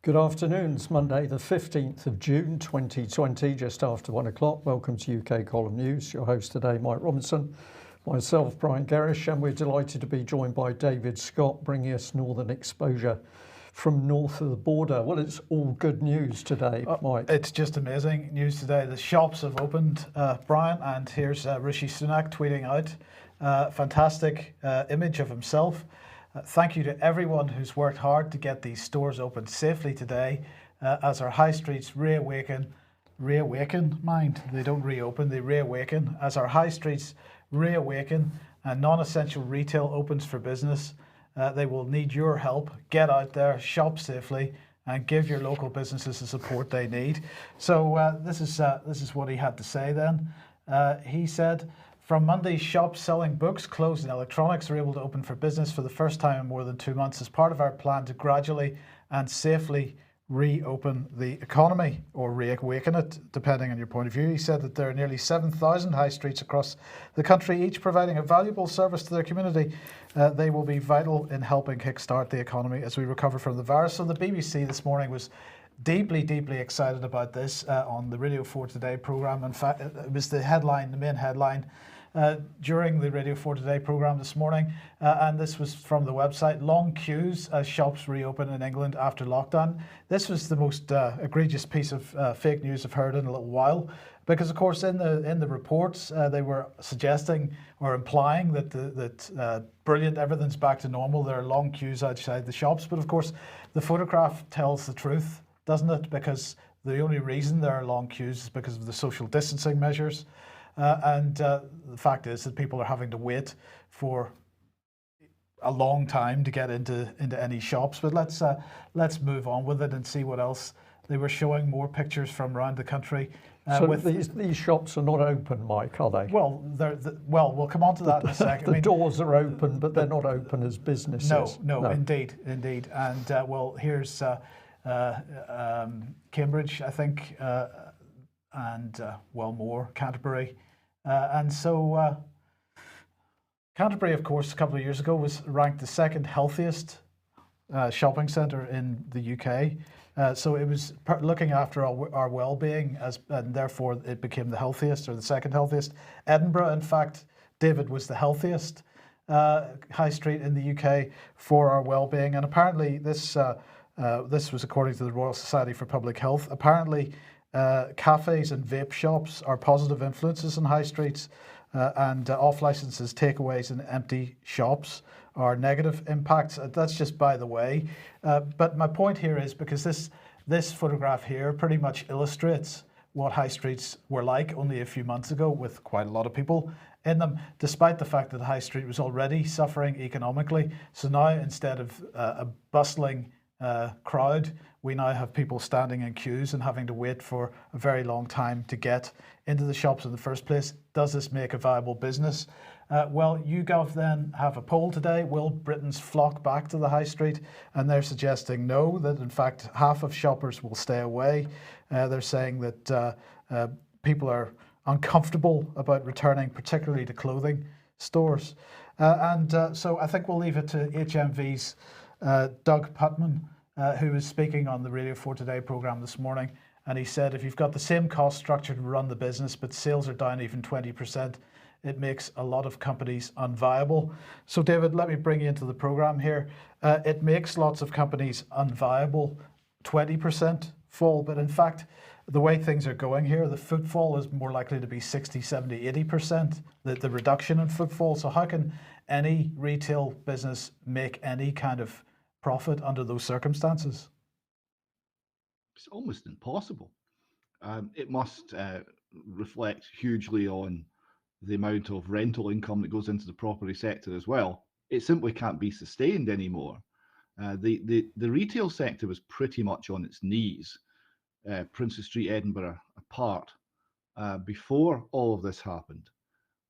Good afternoon. It's Monday, the 15th of June, 2020, just after 1 o'clock. Welcome to UK Column News. Your host today, Mike Robinson, myself, Brian Gerrish, and we're delighted to be joined by David Scott, bringing us northern exposure from north of the border. Well, it's all good news today, Mike. It's just amazing news today. The shops have opened, Brian, and here's Rishi Sunak tweeting out fantastic image of himself. Thank you to everyone who's worked hard to get these stores opened safely today as our high streets reawaken, mind, they don't reopen, they reawaken. As our high streets reawaken and non-essential retail opens for business, they will need your help. Get out there, shop safely, and give your local businesses the support they need. So this is what he had to say then. He said, from Monday, shops selling books, clothes and electronics are able to open for business for the first time in more than 2 months as part of our plan to gradually and safely reopen the economy, or reawaken it, depending on your point of view. He said that there are nearly 7,000 high streets across the country, each providing a valuable service to their community. They will be vital in helping kickstart the economy as we recover from the virus. So the BBC this morning was deeply excited about this on the Radio 4 Today programme. In fact, it was the headline, the main headline during the Radio 4 Today programme this morning, and this was from the website. Long queues as shops reopen in England after lockdown. This was the most egregious piece of fake news I've heard in a little while, because of course in the reports they were suggesting or implying that brilliant, everything's back to normal. There are long queues outside the shops, but of course the photograph tells the truth, doesn't it? Because the only reason there are long queues is because of the social distancing measures. And the fact is that people are having to wait for a long time to get into any shops. But let's move on with it and see what else. They were showing more pictures from around the country. So these shops are not open, Mike, are they? Well, we'll come on to that in a second. The doors are open, but they're not open as businesses. No. Indeed. And well, here's Cambridge, I think, and more, Canterbury. And so Canterbury, of course, a couple of years ago was ranked the second healthiest shopping centre in the UK. So it was looking after our well-being, and therefore it became the healthiest, or the second healthiest. Edinburgh, in fact, David, was the healthiest high street in the UK for our well-being. And apparently this was according to the Royal Society for Public Health. Apparently cafes and vape shops are positive influences on high streets, and off-licenses, takeaways and empty shops are negative impacts. That's just by the way. But my point here is, because this photograph here pretty much illustrates what high streets were like only a few months ago, with quite a lot of people in them, despite the fact that the high street was already suffering economically. So now, instead of a bustling crowd, we now have people standing in queues and having to wait for a very long time to get into the shops in the first place. Does this make a viable business? Well, YouGov then have a poll today. Will Britons flock back to the high street? And they're suggesting no, that in fact half of shoppers will stay away. They're saying that people are uncomfortable about returning, particularly to clothing stores. So I think we'll leave it to HMV's Doug Putman, who was speaking on the Radio 4 Today programme this morning, and he said, if you've got the same cost structure to run the business, but sales are down even 20%, it makes a lot of companies unviable. So David, let me bring you into the programme here. It makes lots of companies unviable, 20% fall, but in fact, the way things are going here, the footfall is more likely to be 60, 70, 80%, the reduction in footfall. So how can any retail business make any kind of profit under those circumstances? It's almost impossible. It must reflect hugely on the amount of rental income that goes into the property sector as well. It simply can't be sustained anymore. The retail sector was pretty much on its knees, Princes Street, Edinburgh apart, before all of this happened.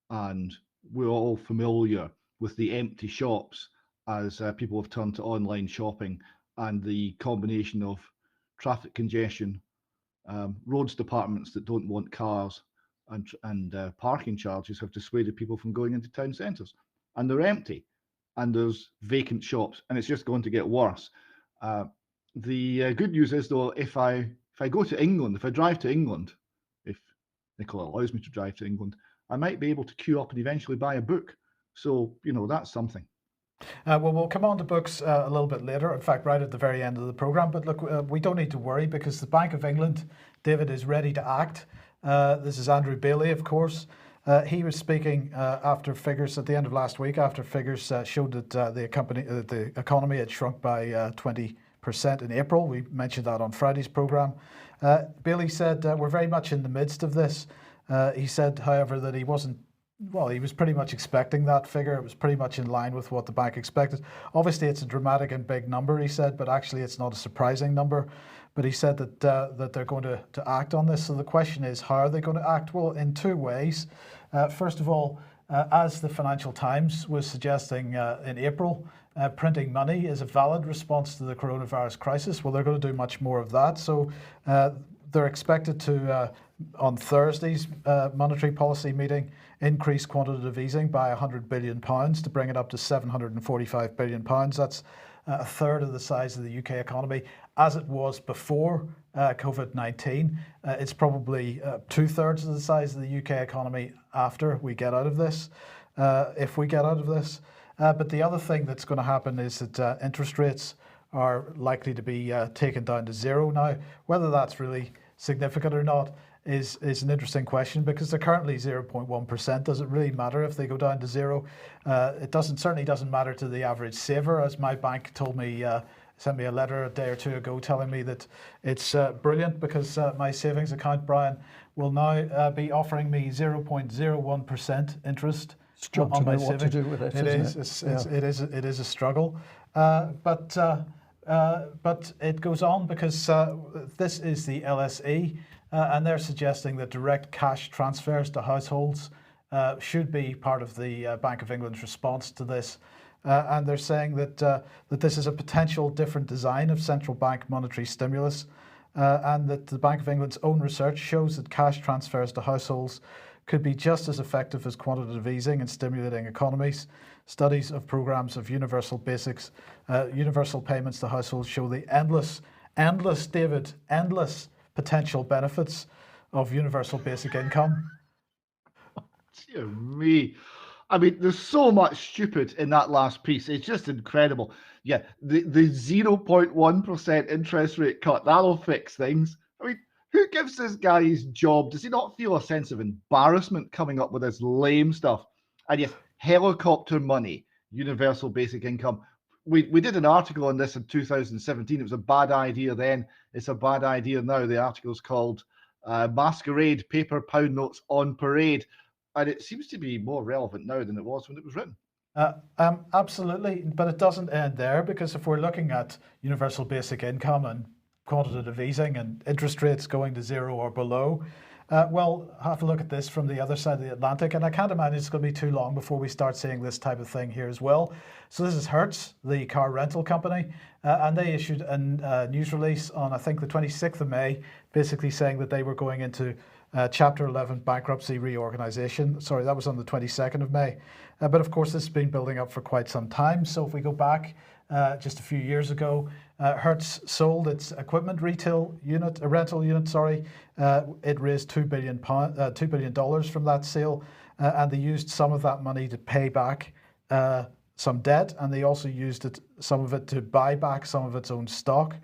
And we're all familiar with the empty shops as people have turned to online shopping, and the combination of traffic congestion, roads departments that don't want cars, and parking charges have dissuaded people from going into town centres. And they're empty, and there's vacant shops, and it's just going to get worse. The good news is, though, if I go to England, if I drive to England, if Nicola allows me to drive to England, I might be able to queue up and eventually buy a book. So, that's something. Well, we'll come on to books a little bit later, in fact, right at the very end of the programme. But look, we don't need to worry because the Bank of England, David, is ready to act. This is Andrew Bailey, of course. He was speaking after figures at the end of last week, after figures showed that the economy had shrunk by 20% in April. We mentioned that on Friday's programme. Bailey said, we're very much in the midst of this. He said, however, that he was pretty much expecting that figure. It was pretty much in line with what the bank expected. Obviously, it's a dramatic and big number, he said, but actually it's not a surprising number. But he said that they're going to act on this. So the question is, how are they going to act? Well, in two ways. First of all, as the Financial Times was suggesting in April, printing money is a valid response to the coronavirus crisis. Well, they're going to do much more of that. So they're expected to, on Thursday's monetary policy meeting, increase quantitative easing by £100 billion to bring it up to £745 billion. That's a third of the size of the UK economy as it was before COVID-19. It's probably 2/3 of the size of the UK economy after we get out of this, if we get out of this. But the other thing that's going to happen is that interest rates are likely to be taken down to zero now. Whether that's really significant or not is an interesting question, because they're currently 0.1%. Does it really matter if they go down to zero? It certainly doesn't matter to the average saver, as my bank told me, sent me a letter a day or two ago telling me that it's brilliant because my savings account, Brian, will now be offering me 0.01% interest on my savings. What to do with it, It is a struggle, but it goes on because this is the LSE. And they're suggesting that direct cash transfers to households should be part of the Bank of England's response to this. And they're saying that this is a potential different design of central bank monetary stimulus, and that the Bank of England's own research shows that cash transfers to households could be just as effective as quantitative easing in stimulating economies. Studies of programs of universal payments to households show the endless potential benefits of universal basic income. Dear me. I mean, there's so much stupid in that last piece. It's just incredible. Yeah, the 0.1% interest rate cut, that'll fix things. I mean, who gives this guy his job? Does he not feel a sense of embarrassment coming up with this lame stuff? And yes, helicopter money, universal basic income. We did an article on this in 2017. It was a bad idea then. It's a bad idea now. The article's called Masquerade Paper Pound Notes on Parade. And it seems to be more relevant now than it was when it was written. Absolutely. But it doesn't end there, because if we're looking at universal basic income and quantitative easing and interest rates going to zero or below, well, have a look at this from the other side of the Atlantic, and I can't imagine it's going to be too long before we start seeing this type of thing here as well. So this is Hertz, the car rental company, and they issued a news release on, I think, the 26th of May, basically saying that they were going into Chapter 11 bankruptcy reorganization. Sorry, that was on the 22nd of May. But of course, this has been building up for quite some time. So if we go back just a few years ago, Hertz sold its equipment rental unit. It raised $2 billion from that sale, and they used some of that money to pay back some debt, and they also used some of it to buy back some of its own stock.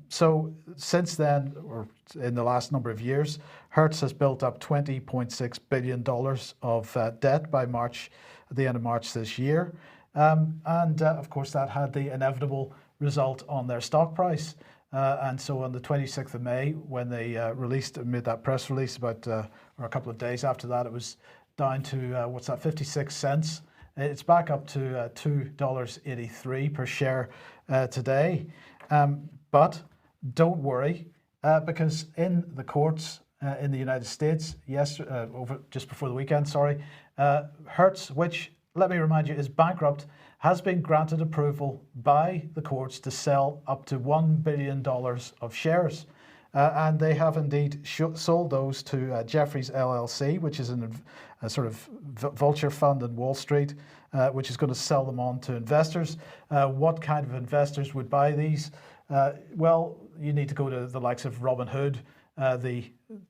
So since then, or in the last number of years, Hertz has built up $20.6 billion of debt by the end of March this year. And of course, that had the inevitable result on their stock price. And so on the 26th of May, when they made that press release or a couple of days after that, it was down to, 56 cents. It's back up to $2.83 per share today. But don't worry, because in the courts in the United States, just before the weekend, Hertz, which, let me remind you, is bankrupt, has been granted approval by the courts to sell up to $1 billion of shares. And they have indeed sold those to Jefferies LLC, which is a sort of vulture fund in Wall Street, which is going to sell them on to investors. What kind of investors would buy these? Well, you need to go to the likes of Robinhood, the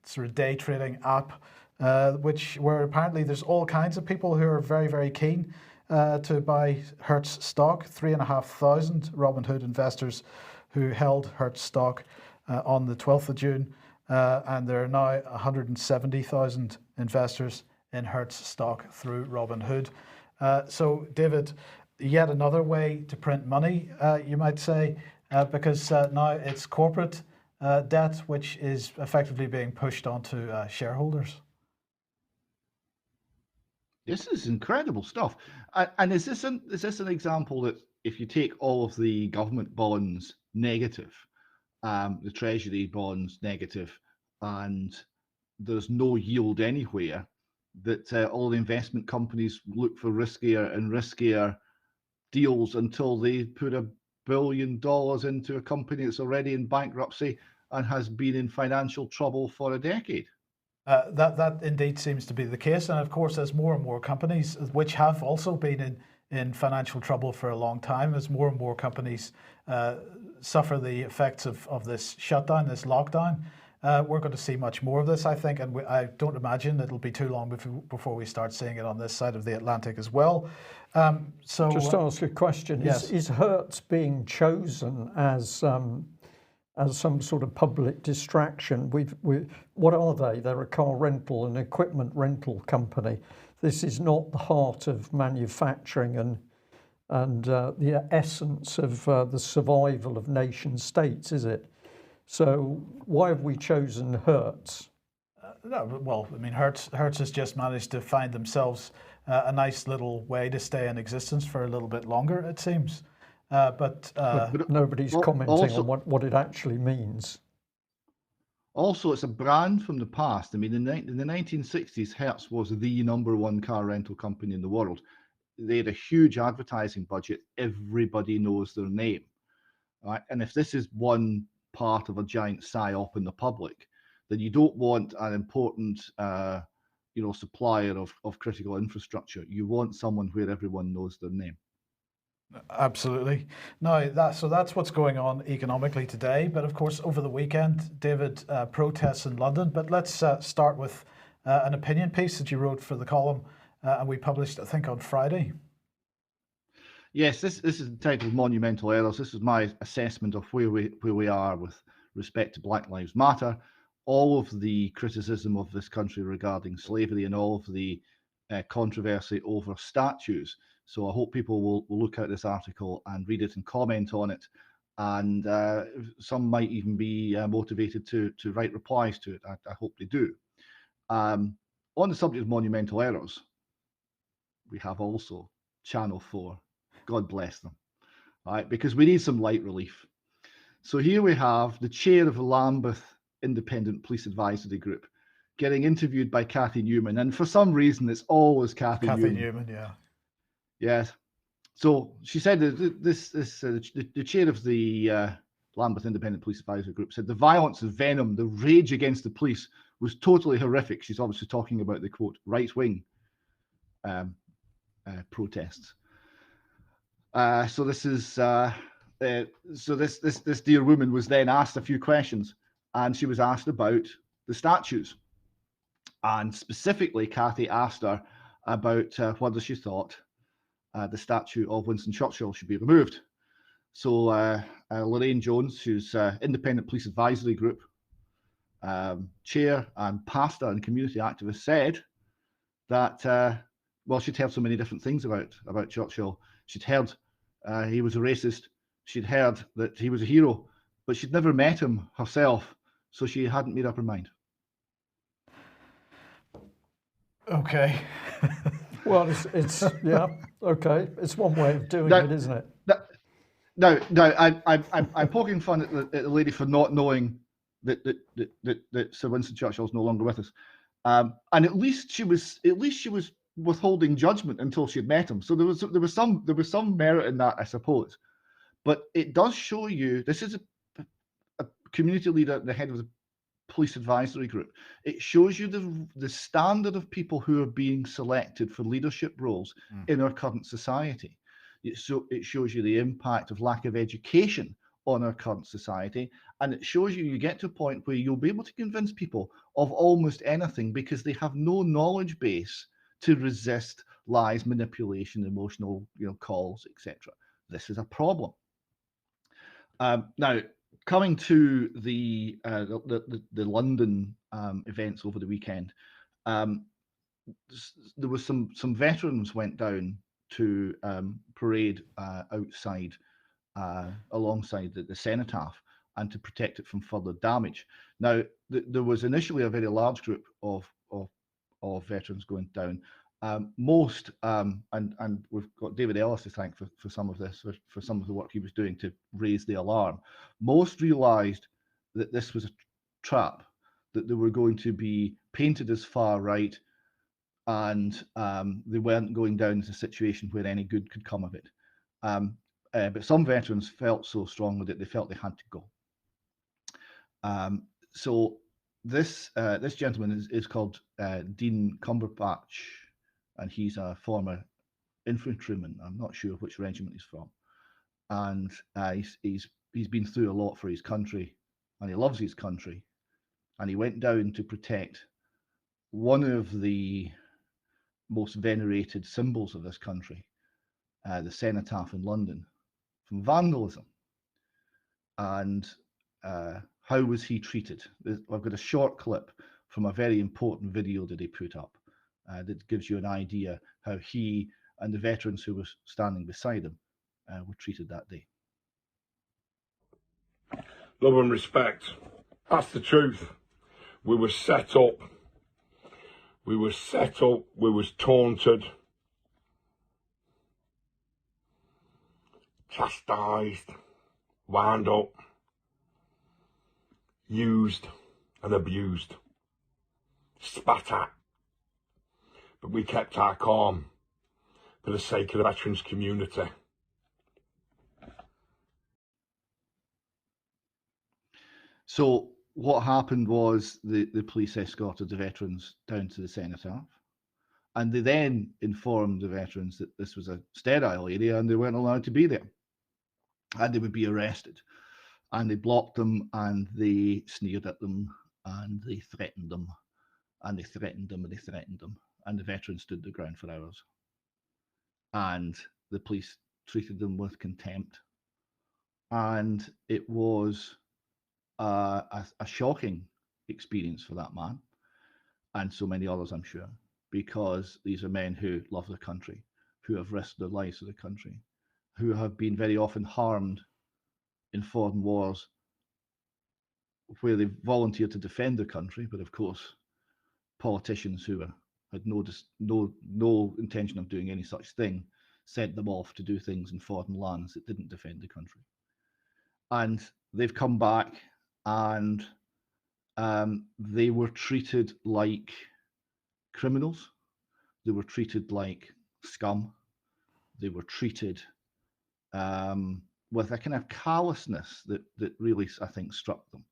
sort of day trading app, where apparently there's all kinds of people who are very, very keen to buy Hertz stock. 3,500 Robinhood investors who held Hertz stock on the 12th of June, and there are now 170,000 investors in Hertz stock through Robinhood. So, David, yet another way to print money, you might say, because now it's corporate debt, which is effectively being pushed onto shareholders. This is incredible stuff. And is this an example that if you take all of the government bonds negative, the treasury bonds negative, and there's no yield anywhere, that all the investment companies look for riskier and riskier deals until they put $1 billion into a company that's already in bankruptcy and has been in financial trouble for a decade? That indeed seems to be the case, and of course, as more and more companies, which have also been in financial trouble for a long time, as more and more companies suffer the effects of this shutdown, this lockdown, we're going to see much more of this, I think, and I don't imagine it'll be too long before we start seeing it on this side of the Atlantic as well. So, just to ask a question: yes. Is Hertz being chosen as some sort of public distraction? What are they? They're a car rental and equipment rental company. This is not the heart of manufacturing and the essence of the survival of nation states, is it? So why have we chosen Hertz? No, well, I mean, Hertz has just managed to find themselves a nice little way to stay in existence for a little bit longer, it seems. But nobody's commenting on what it actually means. Also, it's a brand from the past. I mean, in the 1960s, Hertz was the #1 car rental company in the world. They had a huge advertising budget. Everybody knows their name, right? And if this is one part of a giant psyop in the public, then you don't want an important, supplier of critical infrastructure. You want someone where everyone knows their name. Absolutely. Now, that's what's going on economically today. But of course, over the weekend, David, protests in London. But let's start with an opinion piece that you wrote for the column, and we published, I think, on Friday. Yes, this is entitled Monumental Errors. This is my assessment of where we are with respect to Black Lives Matter, all of the criticism of this country regarding slavery, and all of the controversy over statues. So I hope people will look at this article and read it and comment on it. And some might even be motivated to write replies to it. I hope they do. On the subject of monumental errors, we have also Channel 4. God bless them. All right, because we need some light relief. So here we have the chair of the Lambeth Independent Police Advisory Group getting interviewed by Cathy Newman. And for some reason, it's always Cathy Newman. Yeah. Yes. So she said that the chair of the Lambeth Independent Police Advisory Group said the violence, the venom, the rage against the police was totally horrific. She's obviously talking about the quote right-wing protests. So this dear woman was then asked a few questions, and she was asked about the statues, and specifically Cathy asked her about whether she thought the statue of Winston Churchill should be removed. So Lorraine Jones, who's Independent Police Advisory Group chair and pastor and community activist, said that she'd heard so many different things about Churchill. She'd heard he was a racist. She'd heard that he was a hero, but she'd never met him herself, so she hadn't made up her mind. Okay. Well, it's yeah, okay. It's one way of doing it, isn't it? No, I'm poking fun at the lady for not knowing that Sir Winston Churchill's no longer with us, and at least she was withholding judgment until she had met him. So there was some merit in that, I suppose. But it does show you, this is a community leader, the head of the police advisory group. It shows you the standard of people who are being selected for leadership roles in our current society. So it shows you the impact of lack of education on our current society, and it shows you get to a point where you'll be able to convince people of almost anything because they have no knowledge base to resist lies, manipulation, emotional calls, etc. This is a problem. Now, coming to the London events over the weekend, there was some veterans went down to parade outside alongside the cenotaph and to protect it from further damage. Now, there was initially a very large group of veterans going down. Most, and we've got David Ellis to thank for some of this, for some of the work he was doing to raise the alarm. Most realised that this was a trap, that they were going to be painted as far right, and they weren't going down to a situation where any good could come of it. But some veterans felt so strongly that they felt they had to go. So this gentleman is called Dean Cumberbatch, and he's a former infantryman. I'm not sure which regiment he's from, and he's been through a lot for his country, and he loves his country, and he went down to protect one of the most venerated symbols of this country, the cenotaph in London, from vandalism. And how was he treated? I've got a short clip from a very important video that he put up that gives you an idea how he and the veterans who were standing beside him were treated that day. Love and respect. That's the truth. We were set up. We were set up. We was taunted, chastised, wound up, used and abused, spat at. But we kept our calm for the sake of the veterans community. So what happened was the police escorted the veterans down to the cenotaph, and they then informed the veterans that this was a sterile area and they weren't allowed to be there, and they would be arrested. And they blocked them, and they sneered at them, and they threatened them, and they threatened them, and they threatened them, and the veterans stood their ground for hours. And the police treated them with contempt, and it was a shocking experience for that man and so many others, I'm sure, because these are men who love their country, who have risked their lives for the country, who have been very often harmed in foreign wars where they volunteered to defend their country, but of course politicians who had no intention of doing any such thing sent them off to do things in foreign lands that didn't defend the country. And they've come back, and they were treated like criminals. They were treated like scum. They were treated with a kind of callousness that really, I think, struck them.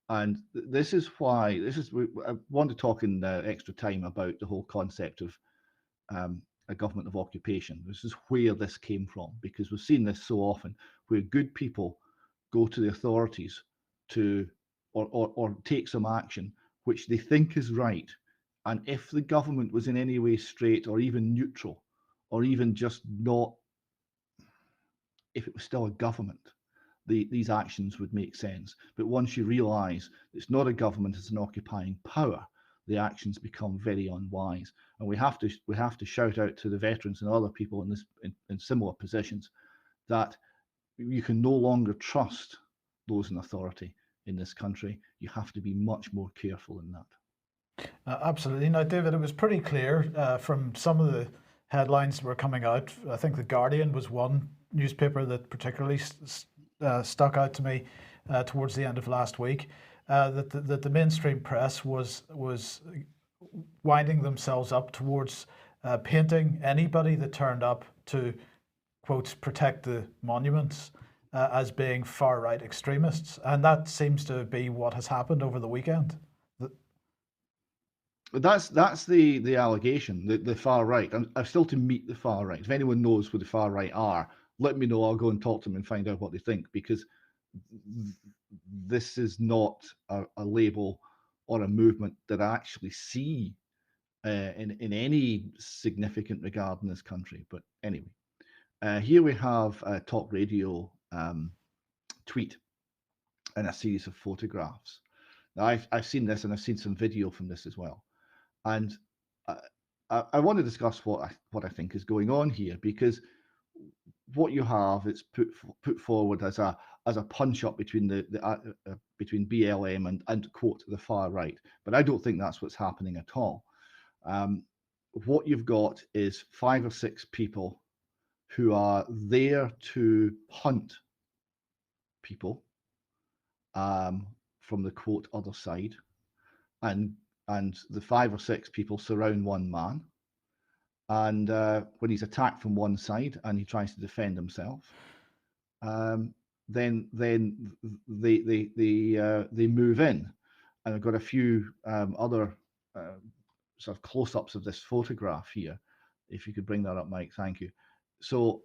And this is why I want to talk in extra time about the whole concept of a government of occupation. This is where this came from, because we've seen this so often, where good people go to the authorities to or take some action which they think is right, and if the government was in any way straight or even neutral, or even just not, if it was still a government, these actions would make sense. But once you realize it's not a government, it's an occupying power, the actions become very unwise. And we have to shout out to the veterans and other people in similar positions that you can no longer trust those in authority in this country. You have to be much more careful in that. Absolutely. Now, David, it was pretty clear from some of the headlines that were coming out. I think The Guardian was one newspaper that particularly stuck out to me towards the end of last week, that the mainstream press was winding themselves up towards painting anybody that turned up to, quote, protect the monuments as being far-right extremists. And that seems to be what has happened over the weekend. That's the allegation, the far right. I'm still to meet the far right. If anyone knows who the far right are, let me know. I'll go and talk to them and find out what they think, because this is not a label or a movement that I actually see in any significant regard in this country. But anyway, here we have a talk radio tweet and a series of photographs. Now, I've seen this, and I've seen some video from this as well, and I want to discuss what I think is going on here, because what you have is put forward as a punch up between between BLM and quote the far right, but I don't think that's what's happening at all. What you've got is 5 or 6 people who are there to hunt people from the quote other side, and the 5 or 6 people surround one man, and when he's attacked from one side and he tries to defend himself, then they move in, and I've got a few other sort of close-ups of this photograph here. If you could bring that up, Mike, thank you. So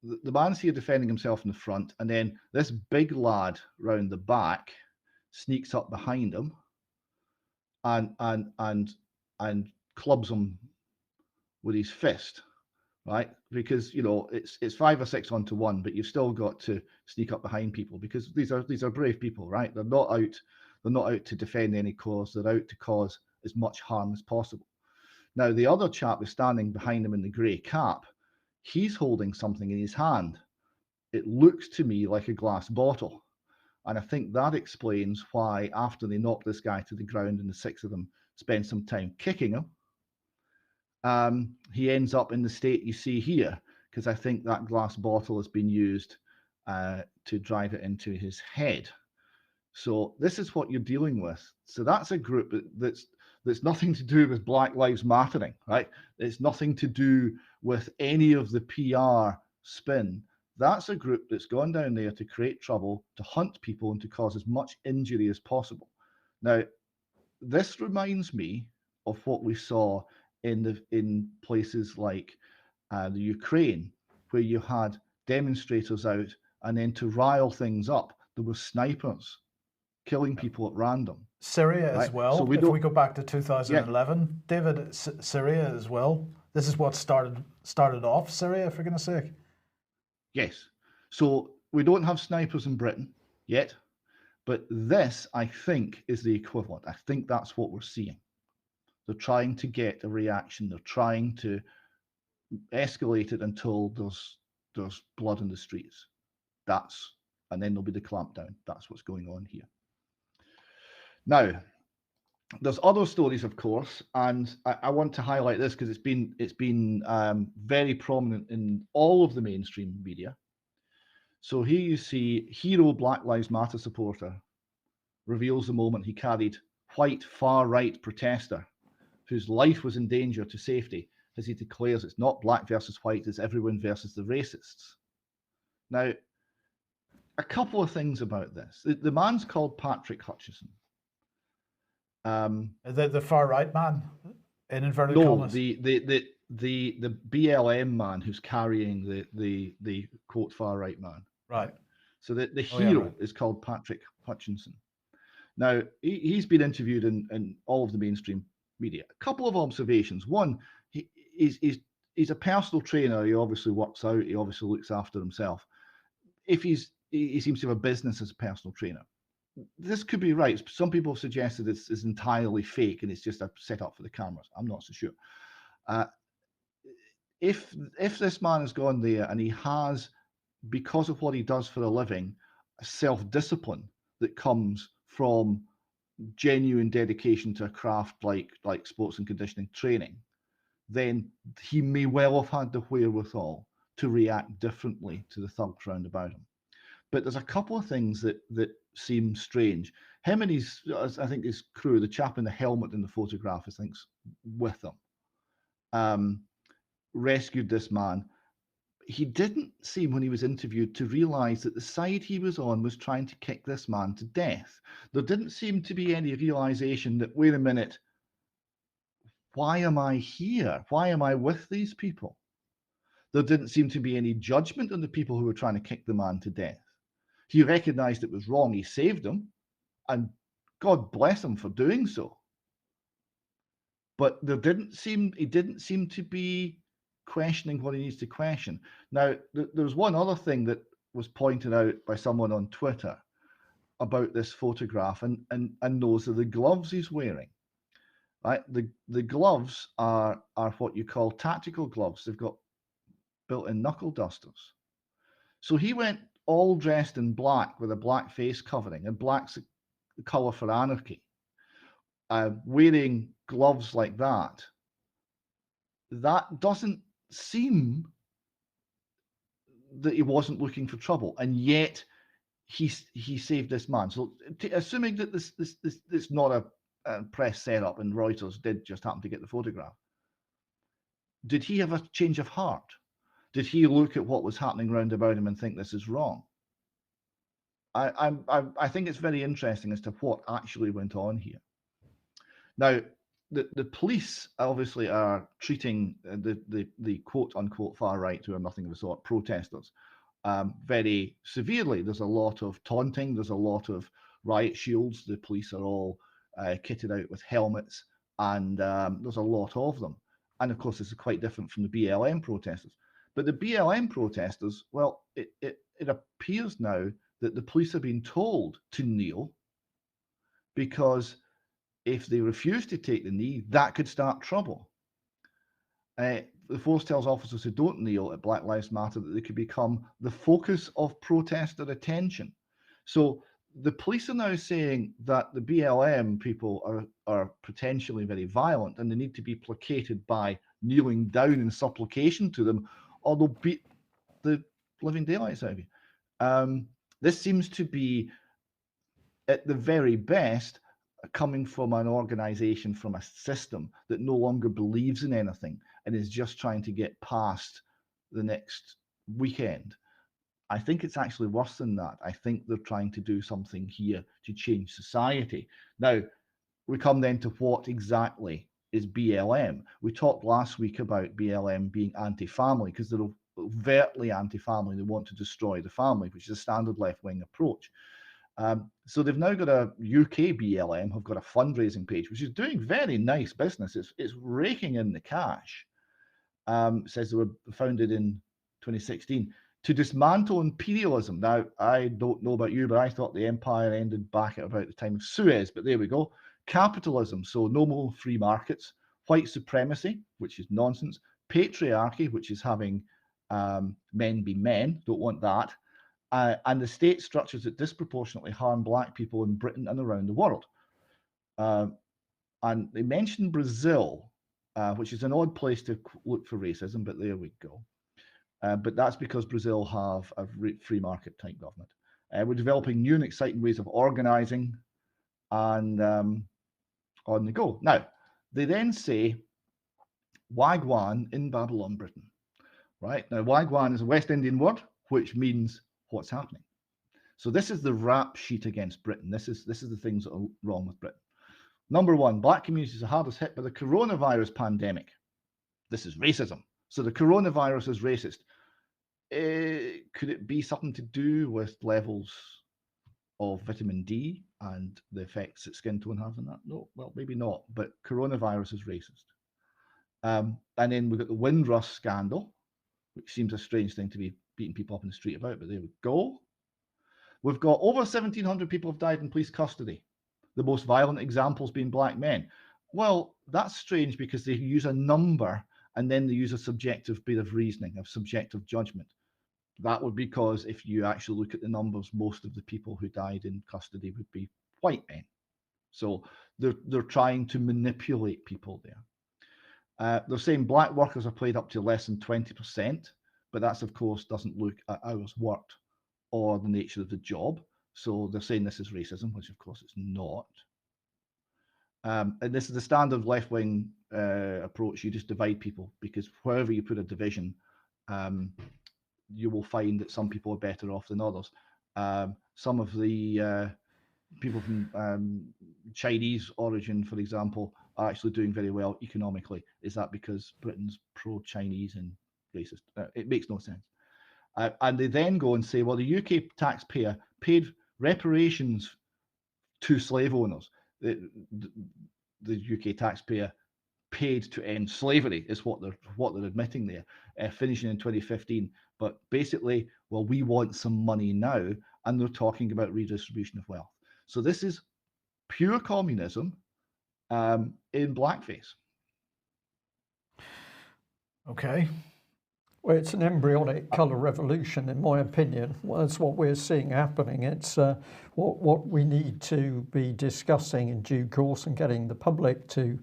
the man's here defending himself in the front, and then this big lad round the back sneaks up behind him and clubs him with his fist, right? Because, you know, it's 5 or 6 onto 1, but you've still got to sneak up behind people, because these are brave people, right? They're not out to defend any cause. They're out to cause as much harm as possible. Now, the other chap is standing behind him in the grey cap. He's holding something in his hand. It looks to me like a glass bottle. And I think that explains why, after they knock this guy to the ground and the 6 of them spend some time kicking him, he ends up in the state you see here, because I think that glass bottle has been used to drive it into his head. So this is what you're dealing with. So that's a group that's nothing to do with Black Lives Mattering, right? It's nothing to do with any of the PR spin. That's a group that's gone down there to create trouble, to hunt people, and to cause as much injury as possible. Now, this reminds me of what we saw in places like the Ukraine, where you had demonstrators out, and then to rile things up, there were snipers killing people at random. Syria right? as well. So if we go back to 2011, David, Syria as well. This is what started off Syria, for goodness sake. Yes. So we don't have snipers in Britain yet, but this, I think, is the equivalent. I think that's what we're seeing. They're trying to get a reaction. They're trying to escalate it until there's blood in the streets. And then there'll be the clampdown. That's what's going on here. Now, there's other stories, of course, and I want to highlight this because it's been very prominent in all of the mainstream media. So here you see hero Black Lives Matter supporter reveals the moment he carried white far-right protester whose life was in danger to safety, as he declares it's not black versus white, it's everyone versus the racists. Now, a couple of things about this. The man's called Patrick Hutchison. The far right man, in inverted commas. The BLM man who's carrying the quote far right man. Right. So the hero is called Patrick Hutchinson. Now he's been interviewed in all of the mainstream media. A couple of observations. One, he's a personal trainer. He obviously works out. He obviously looks after himself. He seems to have a business as a personal trainer. This could be right. Some people have suggested it's entirely fake and it's just a setup for the cameras. I'm not so sure. If this man has gone there and he has, because of what he does for a living, a self-discipline that comes from genuine dedication to a craft like sports and conditioning training, then he may well have had the wherewithal to react differently to the thugs round about him. But there's a couple of things that seem strange. Him and his crew, the chap in the helmet in the photograph, I think's with them, rescued this man. He didn't seem, when he was interviewed, to realize that the side he was on was trying to kick this man to death. There didn't seem to be any realization that, wait a minute, why am I here? Why am I with these people? There didn't seem to be any judgment on the people who were trying to kick the man to death. He recognised it was wrong. He saved them, and God bless him for doing so. But he didn't seem to be questioning what he needs to question. Now, there's one other thing that was pointed out by someone on Twitter about this photograph, and those are the gloves he's wearing. Right, the gloves are what you call tactical gloves. They've got built-in knuckle dusters. So he went all dressed in black with a black face covering, and black's the colour for anarchy. Wearing gloves like that doesn't seem that he wasn't looking for trouble, and yet he saved this man. So assuming that this not a press setup and Reuters did just happen to get the photograph, did he have a change of heart? Did he look at what was happening round about him and think this is wrong? I think it's very interesting as to what actually went on here. Now, the police obviously are treating the quote unquote far right, who are nothing of the sort, protesters, very severely. There's a lot of taunting. There's a lot of riot shields. The police are all kitted out with helmets, and there's a lot of them. And of course, this is quite different from the BLM protesters. But the BLM protesters, well, it appears now that the police have been told to kneel, because if they refuse to take the knee, that could start trouble. The force tells officers who don't kneel at Black Lives Matter that they could become the focus of protester attention. So the police are now saying that the BLM people are potentially very violent, and they need to be placated by kneeling down in supplication to them, or they'll beat the living daylights out of you. This seems to be, at the very best, coming from an organization, from a system that no longer believes in anything and is just trying to get past the next weekend. I think it's actually worse than that. I think they're trying to do something here to change society. Now, we come then to what exactly is BLM. We talked last week about BLM being anti-family, because they're overtly anti-family. They want to destroy the family, which is a standard left-wing approach. So they've now got a UK BLM, have got a fundraising page, which is doing very nice business. It's raking in the cash. It says they were founded in 2016 to dismantle imperialism. Now, I don't know about you, but I thought the empire ended back at about the time of Suez, but there we go. Capitalism, so no more free markets. White supremacy, which is nonsense. Patriarchy, which is having men be men, don't want that. And the state structures that disproportionately harm black people in Britain and around the world. And they mentioned Brazil, which is an odd place to look for racism, but there we go. But that's because Brazil have a free market type government. We're developing new and exciting ways of organizing and on the go. Now, they then say Wagwan in Babylon, Britain. Right? Now, Wagwan is a West Indian word, which means what's happening. So this is the rap sheet against Britain. This is the things that are wrong with Britain. Number one, black communities are hardest hit by the coronavirus pandemic. This is racism. So the coronavirus is racist. Could it be something to do with levels of vitamin D and the effects that skin tone has on that? No, well, maybe not, but coronavirus is racist. And then we've got the Windrush scandal, which seems a strange thing to be beating people up in the street about, but there we go. We've got over 1,700 people have died in police custody. The most violent examples being black men. Well, that's strange because they use a number and then they use a subjective bit of reasoning, a subjective judgment. That would be because if you actually look at the numbers, most of the people who died in custody would be white men. So they're trying to manipulate people there. They're saying black workers are paid up to less than 20%, but that's, of course, doesn't look at hours worked or the nature of the job. So they're saying this is racism, which of course it's not. And this is the standard left-wing approach. You just divide people, because wherever you put a division, you will find that some people are better off than others. Some of the people from Chinese origin, for example, are actually doing very well economically. Is that because Britain's pro-Chinese and racist? It makes no sense. And they then go and say, well, the UK taxpayer paid reparations to slave owners. The UK taxpayer paid to end slavery is what they're admitting there, finishing in 2015. But basically, well, we want some money now, and they're talking about redistribution of wealth. So this is pure communism in blackface. Okay. Well, it's an embryonic colour revolution, in my opinion. Well, that's what we're seeing happening. It's what we need to be discussing in due course and getting the public to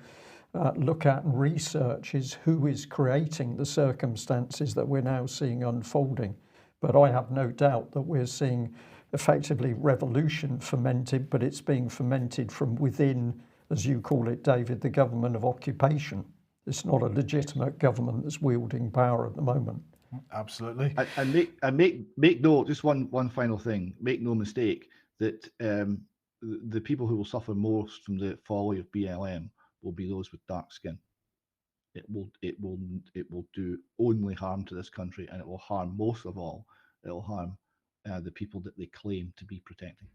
look at and research is who is creating the circumstances that we're now seeing unfolding. But I have no doubt that we're seeing effectively revolution fermented, but it's being fermented from within, as you call it, David, the government of occupation. It's not a legitimate government that's wielding power at the moment. Absolutely. And make no, just one final thing. Make no mistake that the people who will suffer most from the folly of BLM will be those with dark skin. It will do only harm to this country, and it will harm, most of all, it will harm the people that they claim to be protecting.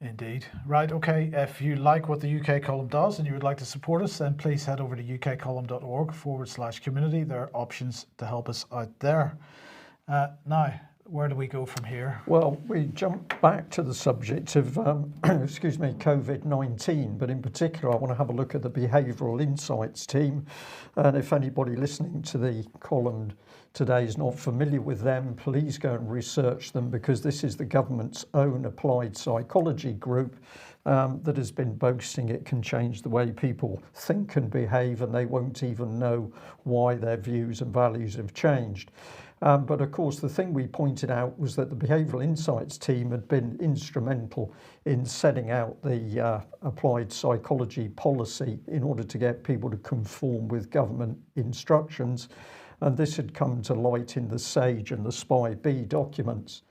Indeed. Right, okay. If you like what the UK Column does and you would like to support us, then please head over to ukcolumn.org/community. There are options to help us out there. Now, where do we go from here? Well, we jump back to the subject of, excuse me, COVID-19, but in particular, I want to have a look at the Behavioural Insights team. And if anybody listening to the column today is not familiar with them, please go and research them, because this is the government's own applied psychology group that has been boasting it can change the way people think and behave, and they won't even know why their views and values have changed. But of course, the thing we pointed out was that the Behavioural Insights team had been instrumental in setting out the applied psychology policy in order to get people to conform with government instructions. And this had come to light in the SAGE and the SPI-B documents.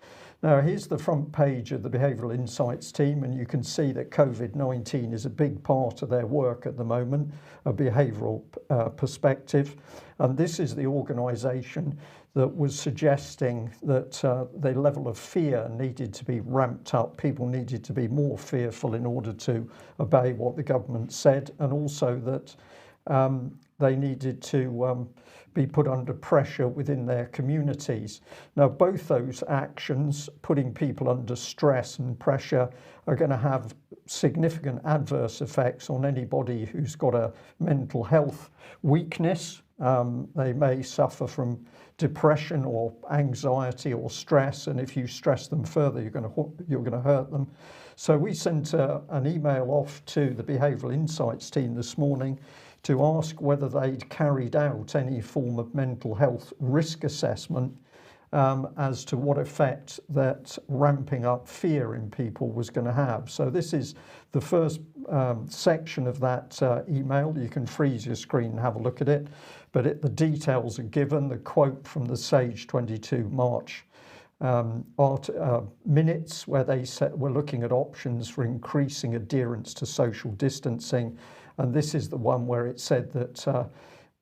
Now, here's the front page of the Behavioural Insights team, and you can see that COVID-19 is a big part of their work at the moment, a behavioural perspective. And this is the organisation that was suggesting that the level of fear needed to be ramped up. People needed to be more fearful in order to obey what the government said, and also that they needed to be put under pressure within their communities. Now, both those actions, putting people under stress and pressure, are going to have significant adverse effects on anybody who's got a mental health weakness. They may suffer from depression or anxiety or stress, and if you stress them further, you're going to hurt them. So we sent an email off to the Behavioural Insights team this morning to ask whether they'd carried out any form of mental health risk assessment as to what effect that ramping up fear in people was going to have. So this is the first section of that email. You can freeze your screen and have a look at it, but the details are given. The quote from the SAGE 22 March minutes, where they said we're looking at options for increasing adherence to social distancing. And this is the one where it said that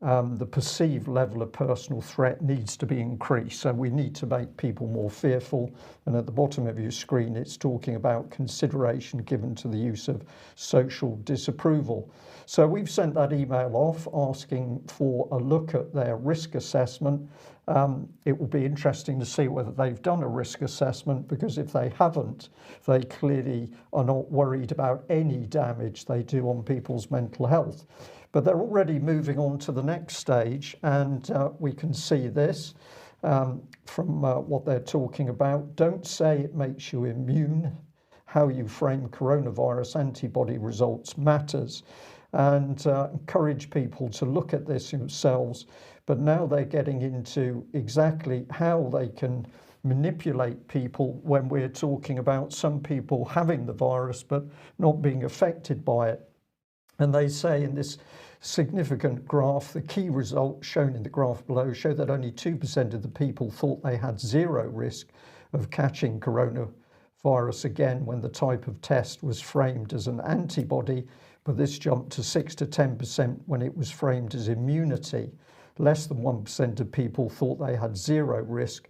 the perceived level of personal threat needs to be increased. So we need to make people more fearful. And at the bottom of your screen, it's talking about consideration given to the use of social disapproval. So we've sent that email off asking for a look at their risk assessment. It will be interesting to see whether they've done a risk assessment, because if they haven't, they clearly are not worried about any damage they do on people's mental health. But they're already moving on to the next stage, and we can see this from what they're talking about. Don't say it makes you immune. How you frame coronavirus antibody results matters, and encourage people to look at this themselves. But now they're getting into exactly how they can manipulate people when we're talking about some people having the virus but not being affected by it. And they say in this significant graph, the key results shown in the graph below show that only 2% of the people thought they had zero risk of catching coronavirus again when the type of test was framed as an antibody, but this jumped to 6 to 10% when it was framed as immunity. less than 1% of people thought they had zero risk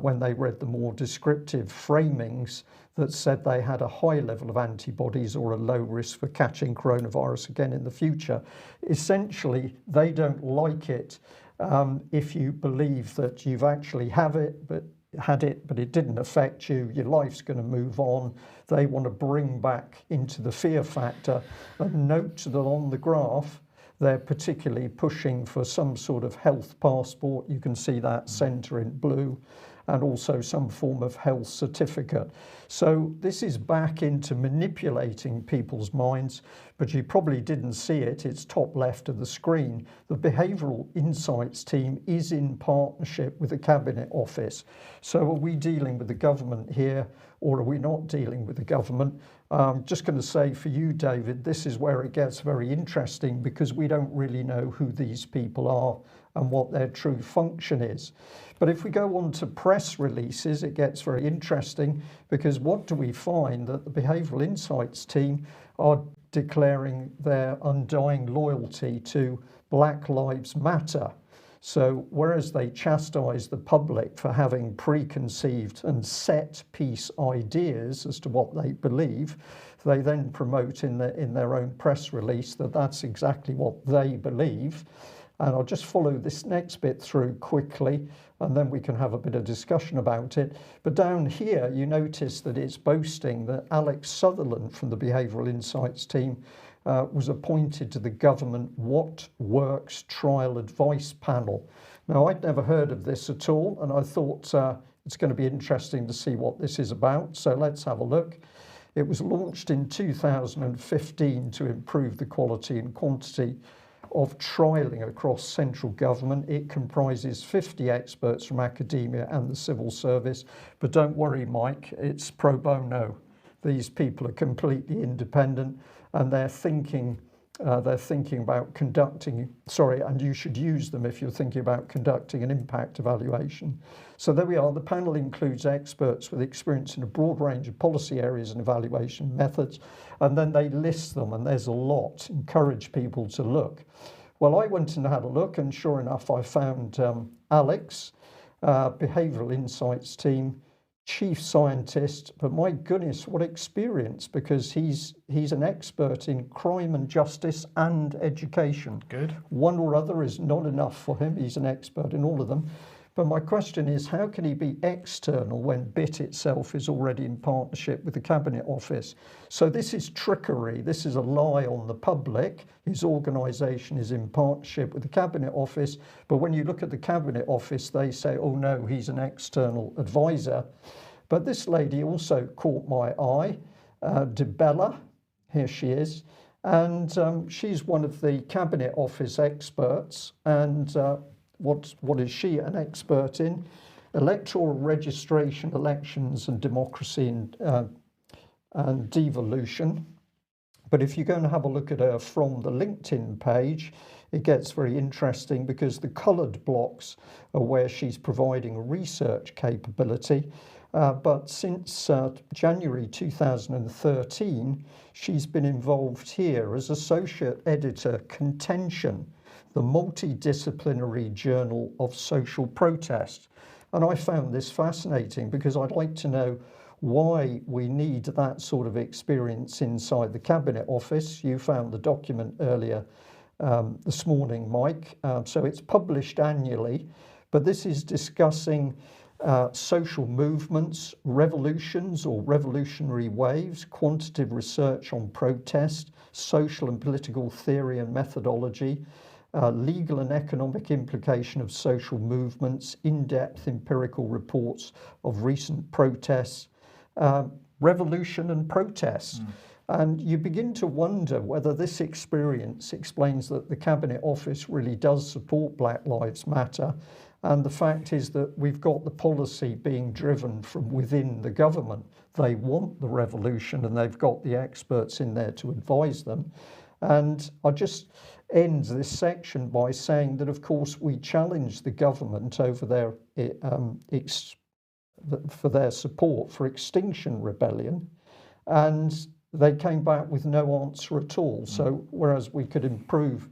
when they read the more descriptive framings that said they had a high level of antibodies or a low risk for catching coronavirus again in the future. Essentially, they don't like it if you believe that you've actually had it, but it didn't affect you, your life's going to move on. They want to bring back into the fear factor. And note that on the graph, they're particularly pushing for some sort of health passport. You can see that centre in blue, and also some form of health certificate. So this is back into manipulating people's minds, but you probably didn't see it. It's top left of the screen. The Behavioural Insights team is in partnership with the Cabinet Office. So are we dealing with the government here, or are we not dealing with the government? I'm just going to say for you, David, this is where it gets very interesting, because we don't really know who these people are and what their true function is. But if we go on to press releases, it gets very interesting, because what do we find? That the Behavioural Insights team are declaring their undying loyalty to Black Lives Matter. So whereas they chastise the public for having preconceived and set piece ideas as to what they believe, they then promote in their own press release that that's exactly what they believe. And I'll just follow this next bit through quickly, and then we can have a bit of discussion about it. But down here, you notice that it's boasting that Alex Sutherland from the Behavioural Insights team was appointed to the government What Works Trial Advice Panel. Now, I'd never heard of this at all, and I thought it's going to be interesting to see what this is about. So let's have a look. It was launched in 2015 to improve the quality and quantity of trialling across central government. It comprises 50 experts from academia and the civil service. But don't worry, Mike, it's pro bono. These people are completely independent, and they're thinking about conducting, and you should use them if you're thinking about conducting an impact evaluation. So there we are. The panel includes experts with experience in a broad range of policy areas and evaluation methods, and then they list them, and there's a lot. Encourage people to look. Well, I went and had a look, and sure enough, I found Alex, Behavioural Insights team, chief scientist, but my goodness, what experience, because he's an expert in crime and justice and education. Good. One or other is not enough for him. He's an expert in all of them. But my question is, how can he be external when BIT itself is already in partnership with the Cabinet Office? So this is trickery. This is a lie on the public. His organisation is in partnership with the Cabinet Office. But when you look at the Cabinet Office, they say, oh no, he's an external advisor. But this lady also caught my eye, DeBella, here she is. And she's one of the Cabinet Office experts. And what is she an expert in? Electoral registration, elections and democracy and devolution. But if you're going to have a look at her from the LinkedIn page, it gets very interesting, because the coloured blocks are where she's providing research capability. But since January 2013, she's been involved here as Associate Editor Contention, the multidisciplinary journal of social protest. And I found this fascinating, because I'd like to know why we need that sort of experience inside the Cabinet Office. You found the document earlier this morning, Mike. So it's published annually, but this is discussing social movements, revolutions or revolutionary waves, quantitative research on protest, social and political theory and methodology, legal and economic implication of social movements, in-depth empirical reports of recent protests, revolution and protest. And you begin to wonder whether this experience explains that the Cabinet Office really does support Black Lives Matter. And the fact is that we've got the policy being driven from within the government. They want the revolution, and they've got the experts in there to advise them. And I just end this section by saying that, of course, we challenge the government over for their support for Extinction Rebellion, and they came back with no answer at all. So whereas we could approve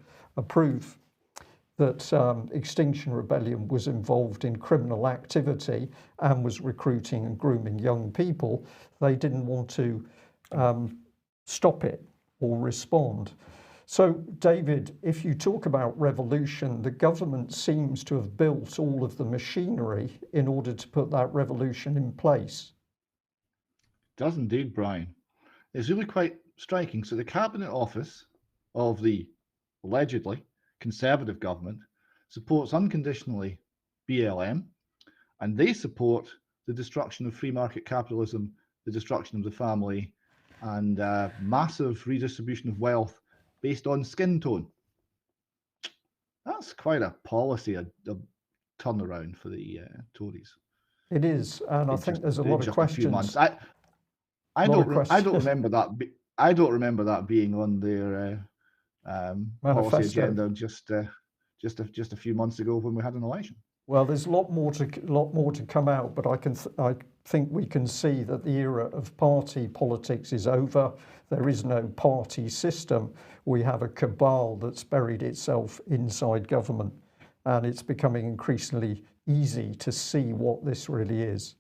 that Extinction Rebellion was involved in criminal activity and was recruiting and grooming young people, they didn't want to stop it or respond. So, David, if you talk about revolution, the government seems to have built all of the machinery in order to put that revolution in place. It does indeed, Brian. It's really quite striking. So the Cabinet Office of the allegedly Conservative government supports unconditionally BLM, and they support the destruction of free market capitalism, the destruction of the family, and massive redistribution of wealth based on skin tone. That's quite a policy, a turnaround for the Tories. It is, and I think there's a lot of questions. I don't remember that. I don't remember that being on their policy agenda just a few months ago when we had an election. Well, there's a lot more to come out, but I think we can see that the era of party politics is over. There is no party system. We have a cabal that's buried itself inside government, and it's becoming increasingly easy to see what this really is.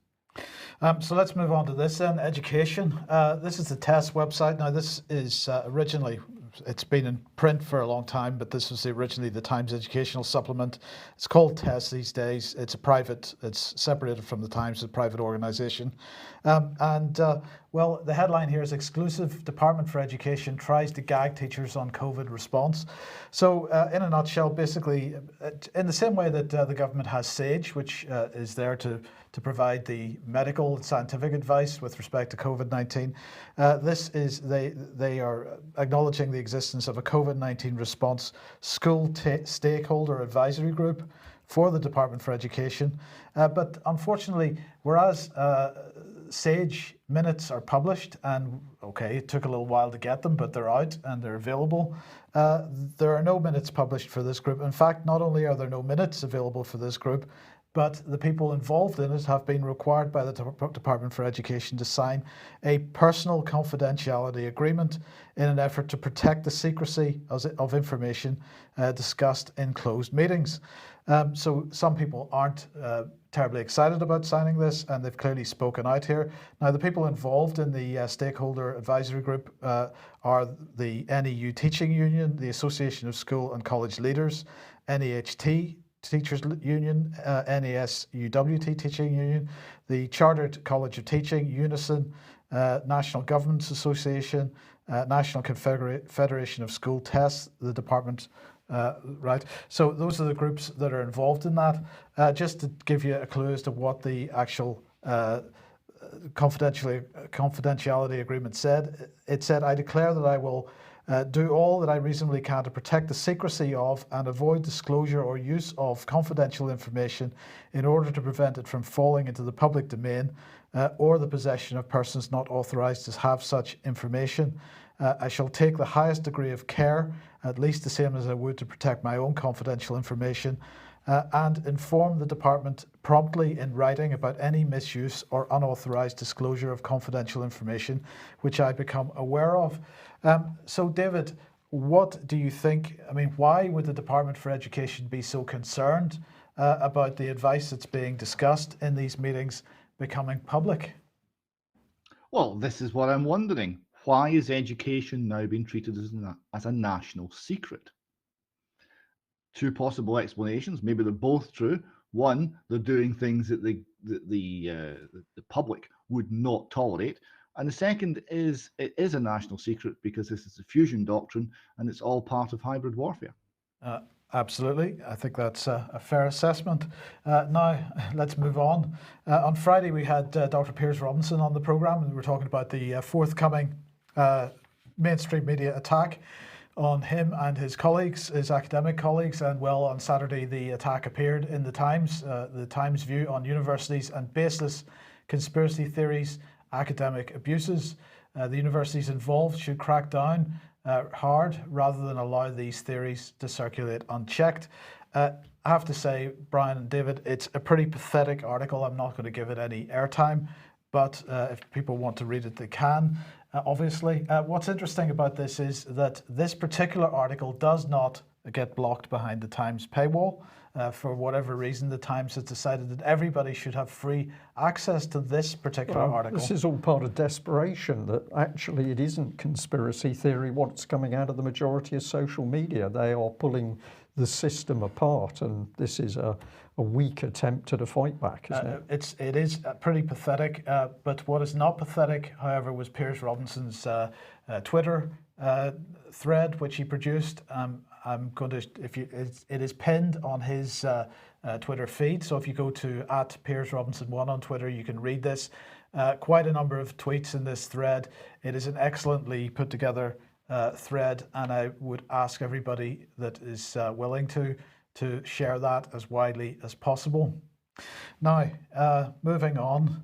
So let's move on to this then, education. This is the TESS website. Now this is originally, it's been in print for a long time, but this was originally the Times Educational Supplement. It's called TESS these days. It's separated from the Times, a private organisation. Well, the headline here is Exclusive Department for Education tries to gag teachers on COVID response. So in a nutshell, basically, in the same way that the government has SAGE, which is there to provide the medical and scientific advice with respect to COVID-19, they are acknowledging the existence of a COVID-19 response school stakeholder advisory group for the Department for Education. But unfortunately, whereas SAGE minutes are published, and okay, it took a little while to get them, but they're out and they're available. There are no minutes published for this group. In fact, not only are there no minutes available for this group, but the people involved in it have been required by the Department for Education to sign a personal confidentiality agreement in an effort to protect the secrecy of information discussed in closed meetings. So some people aren't terribly excited about signing this, and they've clearly spoken out here. Now, the people involved in the stakeholder advisory group are the NEU Teaching Union, the Association of School and College Leaders, NEHT Teachers Union, NASUWT Teaching Union, the Chartered College of Teaching, Unison, National Governments Association, National Federation of School Tests, the department, right? So those are the groups that are involved in that. Just to give you a clue as to what the actual confidentiality agreement said, it said, "I declare that I will do all that I reasonably can to protect the secrecy of and avoid disclosure or use of confidential information in order to prevent it from falling into the public domain or the possession of persons not authorised to have such information. I shall take the highest degree of care, at least the same as I would to protect my own confidential information, and inform the department promptly in writing about any misuse or unauthorised disclosure of confidential information which I become aware of." So, David, what do you think? I mean, why would the Department for Education be so concerned about the advice that's being discussed in these meetings becoming public? Well, this is what I'm wondering. Why is education now being treated as a national secret? Two possible explanations. Maybe they're both true. One, they're doing things that the public would not tolerate. And the second is it is a national secret because this is the fusion doctrine and it's all part of hybrid warfare. Absolutely. I think that's a fair assessment. Now, let's move on. On Friday, we had Dr. Piers Robinson on the programme, and we were talking about the forthcoming mainstream media attack on him and his colleagues, his academic colleagues. And well, on Saturday, the attack appeared in the Times view on universities and baseless conspiracy theories, academic abuses. The universities involved should crack down hard rather than allow these theories to circulate unchecked. I have to say, Brian and David, it's a pretty pathetic article. I'm not going to give it any airtime, but if people want to read it, they can. Obviously, what's interesting about this is that this particular article does not get blocked behind the Times paywall. For whatever reason, the Times has decided that everybody should have free access to this particular article. This is all part of desperation, that actually it isn't conspiracy theory what's coming out of the majority of social media. They are pulling the system apart, and this is a weak attempt at a fight back, isn't it? It is pretty pathetic, but what is not pathetic, however, was Piers Robinson's Twitter thread, which he produced. I'm going to, it is pinned on his Twitter feed. So if you go to @PiersRobinson1 on Twitter, you can read this. Quite a number of tweets in this thread. It is an excellently put together thread, and I would ask everybody that is willing to share that as widely as possible. Now, moving on.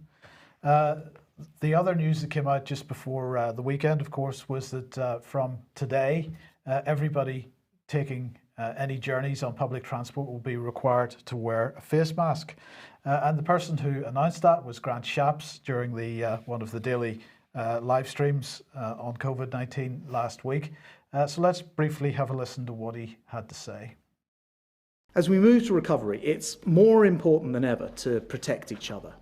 The other news that came out just before the weekend, of course, was that from today, everybody taking any journeys on public transport will be required to wear a face mask. And the person who announced that was Grant Shapps during the one of the daily live streams on COVID-19 last week. So let's briefly have a listen to what he had to say. As we move to recovery, it's more important than ever to protect each other,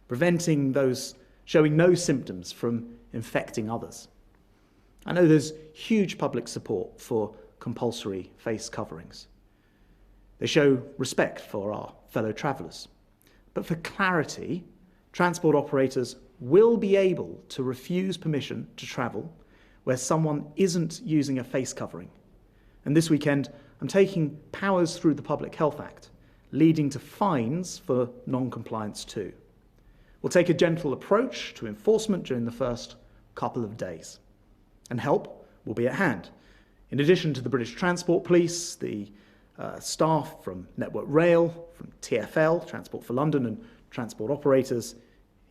preventing those showing no symptoms from infecting others. I know there's huge public support for compulsory face coverings. They show respect for our fellow travellers. But for clarity, transport operators will be able to refuse permission to travel where someone isn't using a face covering. And this weekend, I'm taking powers through the Public Health Act, leading to fines for non-compliance too. We'll take a gentle approach to enforcement during the first couple of days. And help will be at hand. In addition to the British Transport Police, the staff from Network Rail, from TfL, Transport for London, and transport operators,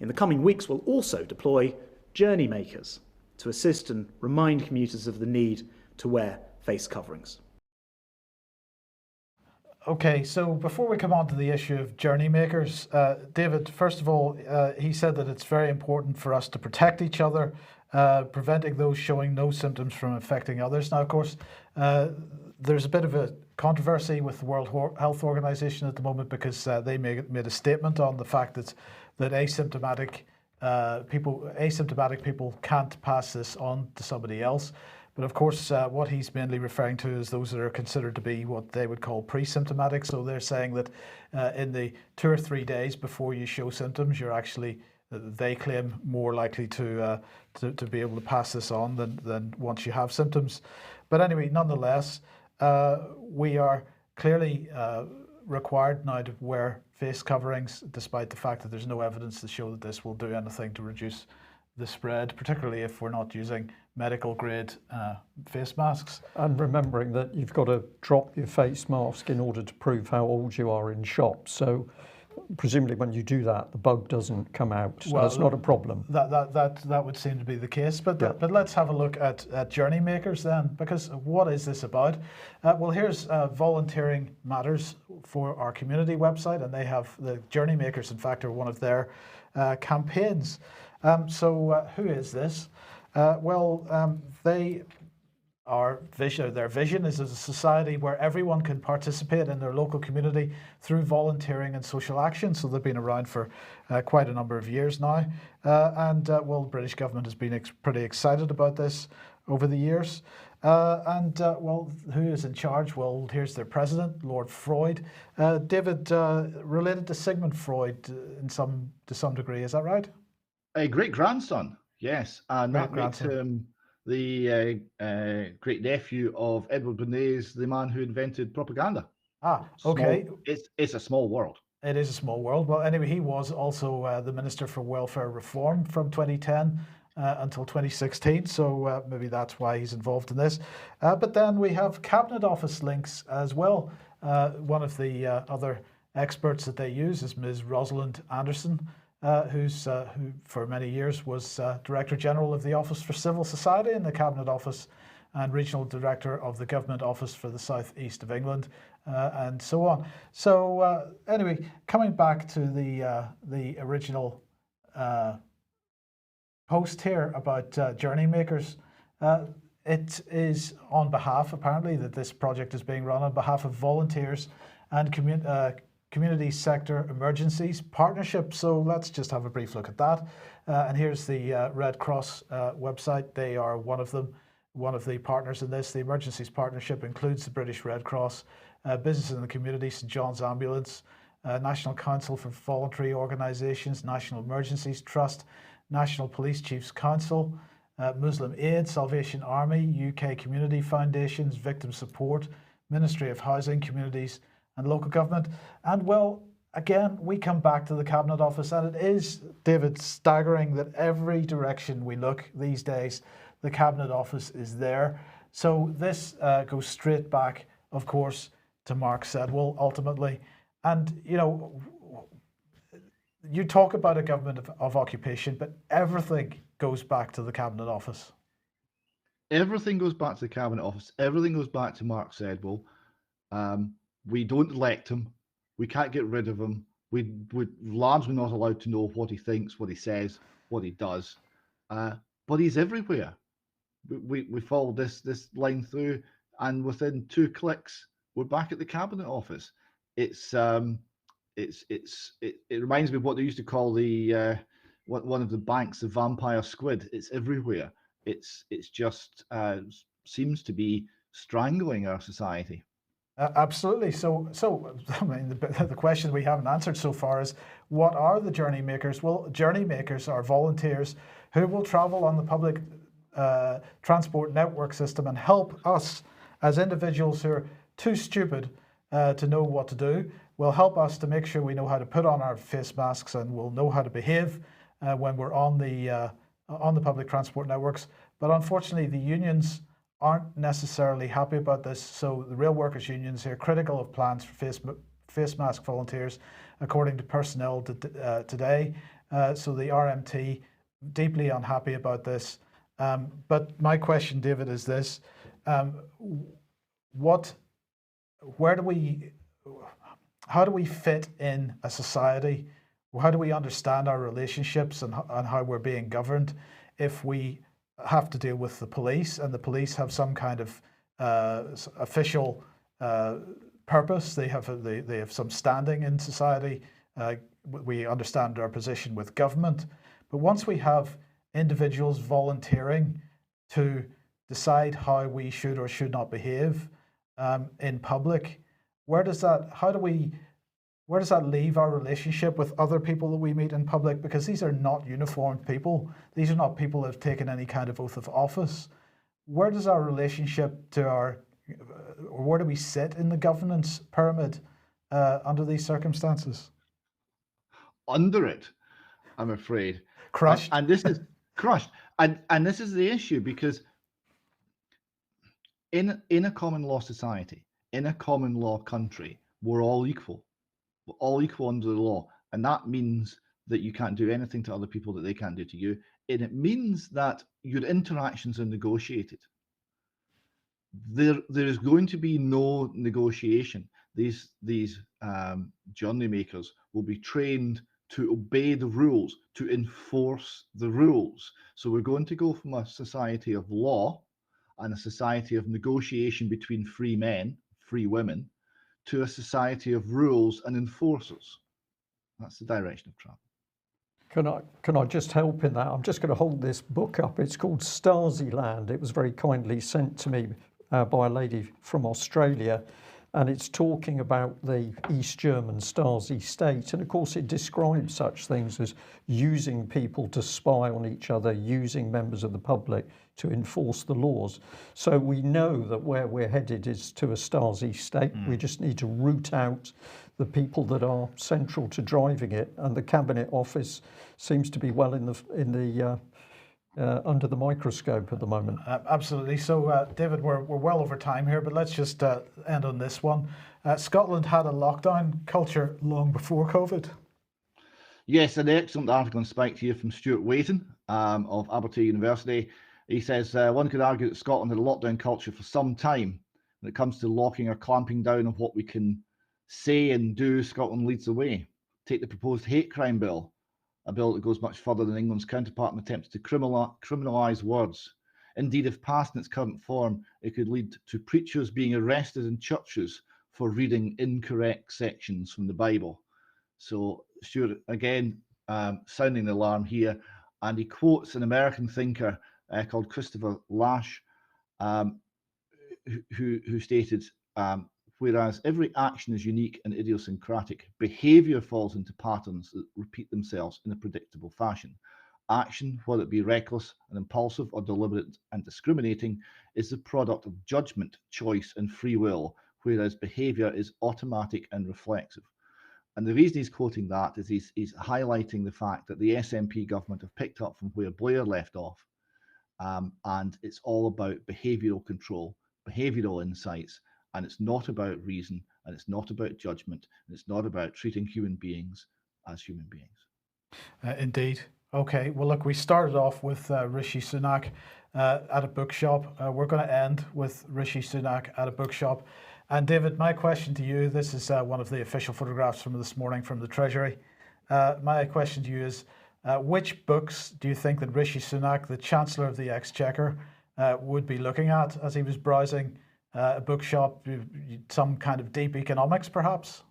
in the coming weeks will also deploy journey makers to assist and remind commuters of the need to wear face coverings. Okay, so before we come on to the issue of journey makers, David, first of all, he said that it's very important for us to protect each other, preventing those showing no symptoms from infecting others. Now, of course, there's a bit of a controversy with the World Health Organization at the moment because they made a statement on the fact that asymptomatic people can't pass this on to somebody else. But of course, what he's mainly referring to is those that are considered to be what they would call pre-symptomatic. So they're saying that in the 2 or 3 days before you show symptoms, you're actually, they claim, more likely to be able to pass this on than once you have symptoms. But anyway, nonetheless, we are clearly required now to wear face coverings, despite the fact that there's no evidence to show that this will do anything to reduce the spread, particularly if we're not using medical grade face masks. And remembering that you've got to drop your face mask in order to prove how old you are in shops. So presumably when you do that, the bug doesn't come out. So that's not a problem. That would seem to be the case. But but let's have a look at journey makers then, because what is this about? Well, here's Volunteering Matters for our community website, and they have the journey makers, in fact, are one of their campaigns. So who is this? Their vision is as a society where everyone can participate in their local community through volunteering and social action. So they've been around for quite a number of years now. The British government has been pretty excited about this over the years. Who is in charge? Well, here's their president, Lord Freud. David, related to Sigmund Freud to some degree, is that right? A great grandson, yes, and that makes Great-grandson. him the great nephew of Edward Bernays, the man who invented propaganda. Okay. It's a small world. It is a small world. Well, anyway, he was also the Minister for Welfare Reform from 2010 until 2016, so maybe that's why he's involved in this. But then we have Cabinet Office links as well. One of the other experts that they use is Ms. Rosalind Anderson, who for many years was Director General of the Office for Civil Society in the Cabinet Office and Regional Director of the Government Office for the South East of England, and so on. So anyway, coming back to the original post here about journey makers, it is on behalf, apparently, that this project is being run on behalf of volunteers and community sector emergencies partnership. So let's just have a brief look at that. And here's the Red Cross website. They are one of them, one of the partners in this. The Emergencies Partnership includes the British Red Cross, Business in the Community, St John's Ambulance, National Council for Voluntary Organisations, National Emergencies Trust, National Police Chiefs Council, Muslim Aid, Salvation Army, UK Community Foundations, Victim Support, Ministry of Housing, Communities and Local Government. And well, again, we come back to the Cabinet Office, and it is, David, staggering that every direction we look these days, the Cabinet Office is there. So this goes straight back, of course, to Mark Sedwill, ultimately. And, you know, you talk about a government of occupation, but everything goes back to the Cabinet Office. Everything goes back to the Cabinet Office. Everything goes back to Mark Sedwill. We don't elect him. We can't get rid of him. We're largely not allowed to know what he thinks, what he says, what he does. But he's everywhere. We follow this line through, and within 2 clicks, we're back at the Cabinet Office. It reminds me of what they used to call the one of the banks, the vampire squid. It's everywhere. It's just seems to be strangling our society. Absolutely. So I mean, the question we haven't answered so far is, what are the journey makers? Well, journey makers are volunteers who will travel on the public transport network system and help us as individuals who are too stupid to know what to do. Will help us to make sure we know how to put on our face masks, and we'll know how to behave when we're on the public transport networks. But unfortunately, the unions aren't necessarily happy about this. So the Rail Workers Unions here critical of plans for face mask volunteers, according to Personnel today. So the RMT deeply unhappy about this. But my question, David, is this: how do we fit in a society? How do we understand our relationships and how we're being governed if we have to deal with the police, and the police have some kind of official purpose? They have some standing in society. We understand our position with government. But once we have individuals volunteering to decide how we should or should not behave in public, where does that leave our relationship with other people that we meet in public? Because these are not uniformed people. These are not people that have taken any kind of oath of office. Where does our relationship to or where do we sit in the governance pyramid under these circumstances? Under it, I'm afraid. Crushed. And this is crushed. And this is the issue, because in a common law society, in a common law country, we're all equal. We're all equal under the law. And that means that you can't do anything to other people that they can't do to you. And it means that your interactions are negotiated. There is going to be no negotiation. These journey makers will be trained to obey the rules, to enforce the rules. So we're going to go from a society of law and a society of negotiation between free men, free women, to a society of rules and enforcers. That's the direction of travel. Can I just help in that? I'm just going to hold this book up. It's called Stasi Land. It was very kindly sent to me by a lady from Australia, and it's talking about the East German Stasi state. And of course, it describes such things as using people to spy on each other, using members of the public to enforce the laws. So we know that where we're headed is to a Stasi state. We just need to root out the people that are central to driving it, and the Cabinet Office seems to be well in the under the microscope at the moment. Absolutely. So, David, we're well over time here, but let's just end on this one. Scotland had a lockdown culture long before COVID. Yes, an excellent article on Spike here from Stuart Waiton of Abertay University. He says one could argue that Scotland had a lockdown culture for some time. When it comes to locking or clamping down on what we can say and do, Scotland leads the way. Take the proposed hate crime bill, a bill that goes much further than England's counterpart and attempts to criminalise words. Indeed, if passed in its current form, it could lead to preachers being arrested in churches for reading incorrect sections from the Bible. So Stuart, again, sounding the alarm here, and he quotes an American thinker called Christopher Lasch, who stated, whereas every action is unique and idiosyncratic, behavior falls into patterns that repeat themselves in a predictable fashion. Action, whether it be reckless and impulsive or deliberate and discriminating, is the product of judgment, choice, and free will, whereas behavior is automatic and reflexive. And the reason he's quoting that is he's highlighting the fact that the SNP government have picked up from where Blair left off, and it's all about behavioural control, behavioural insights, and it's not about reason, and it's not about judgment, and it's not about treating human beings as human beings. Indeed. Okay, well, look, we started off with Rishi Sunak at a bookshop. We're going to end with Rishi Sunak at a bookshop. And David, my question to you, this is one of the official photographs from this morning from the Treasury. My question to you is, which books do you think that Rishi Sunak, the Chancellor of the Exchequer, would be looking at as he was browsing a bookshop? Some kind of deep economics, perhaps?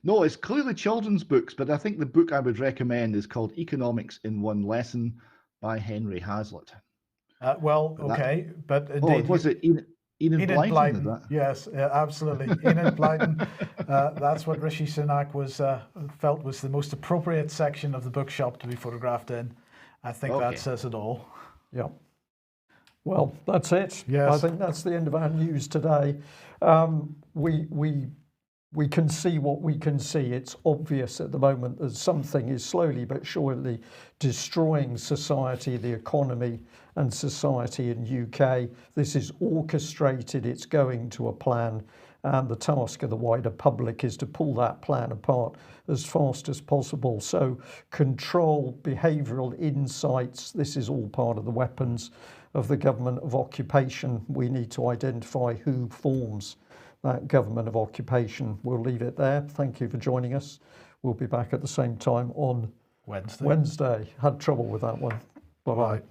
No, it's clearly children's books, but I think the book I would recommend is called Economics in One Lesson by Henry Hazlitt. Well, okay, but indeed... Oh, was it Enid Blyton? Yes, absolutely. Enid Blyton. That's what Rishi Sunak felt was the most appropriate section of the bookshop to be photographed in. I think that says it all. Yeah. Well, that's it. Yes. I think that's the end of our news today. We can see what we can see. It's obvious at the moment that something is slowly but surely destroying society, the economy and society in UK. This is orchestrated, it's going to a plan, and the task of the wider public is to pull that plan apart as fast as possible. So control, behavioural insights, this is all part of the weapons of the government of occupation. We need to identify who forms that government of occupation. We'll leave it there. Thank you for joining us. We'll be back at the same time on Wednesday. Had trouble with that one. Bye-bye.